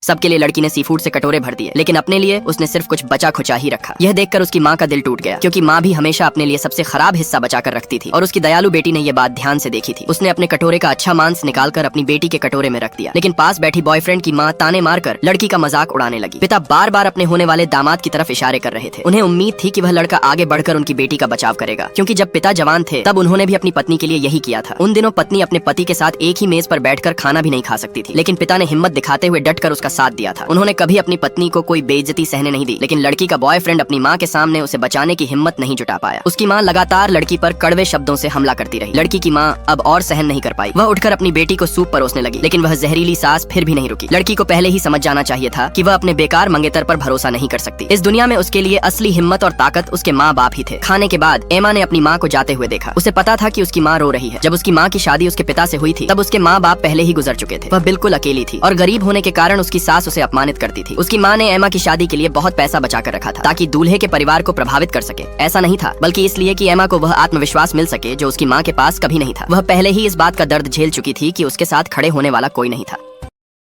सबके लिए लड़की ने सी फूड से कटोरे भर दिए, लेकिन अपने लिए उसने सिर्फ कुछ बचा खुचा ही रखा। यह देखकर उसकी माँ का दिल टूट गया, क्योंकि माँ भी हमेशा अपने लिए सबसे खराब हिस्सा बचा कर रखती थी और उसकी दयालु बेटी ने यह बात ध्यान से देखी थी। उसने अपने कटोरे का अच्छा मांस निकालकर अपनी बेटी के कटोरे में रख दिया, लेकिन पास बैठी बॉयफ्रेंड की माँ ताने मारकर लड़की का मजाक उड़ाने लगी। पिता बार बार अपने होने वाले दामाद की तरफ इशारे कर रहे थे। उन्हें उम्मीद थी कि वह लड़का आगे बढ़कर उनकी बेटी का बचाव करेगा, क्योंकि जब पिता जवान थे तब उन्होंने भी अपनी पत्नी के लिए यही किया था। उन दिनों पत्नी अपने पति के साथ एक ही मेज पर बैठकर खाना भी नहीं खा सकती थी, लेकिन पिता ने हिम्मत दिखाते हुए डटकर उसका साथ दिया था। उन्होंने कभी अपनी पत्नी को कोई बेइज्जती सहने नहीं दी, लेकिन लड़की का बॉयफ्रेंड अपनी माँ के सामने उसे बचाने की हिम्मत नहीं जुटा पाया। उसकी माँ लगातार लड़की पर कड़वे शब्दों से हमला करती रही। लड़की की माँ अब और सहन नहीं कर पाई। वह उठकर अपनी बेटी को सूप परोसने लगी, लेकिन वह जहरीली सांस फिर भी नहीं रुकी। लड़की को पहले ही समझ जाना चाहिए था कि वह अपने बेकार मंगेतर पर भरोसा नहीं कर सकती। इस दुनिया में उसके लिए असली हिम्मत और ताकत उसके माँ बाप ही थे। खाने के बाद एमा ने अपनी माँ को जाते हुए देखा। उसे पता था कि उसकी माँ रो रही है। जब उसकी माँ की शादी उसके पिता से हुई थी तब उसके माँ बाप पहले ही गुजर चुके थे। वह बिल्कुल अकेली थी और गरीब होने के कारण उसकी सास उसे अपमानित करती थी। उसकी माँ ने एमा की शादी के लिए बहुत पैसा बचा कर रखा था, ताकि दूल्हे के परिवार को प्रभावित कर सके। ऐसा नहीं था, बल्कि इसलिए कि एमा को वह आत्मविश्वास मिल सके जो उसकी माँ के पास कभी नहीं था। वह पहले ही इस बात का दर्द झेल चुकी थी कि उसके साथ खड़े होने वाला कोई नहीं था।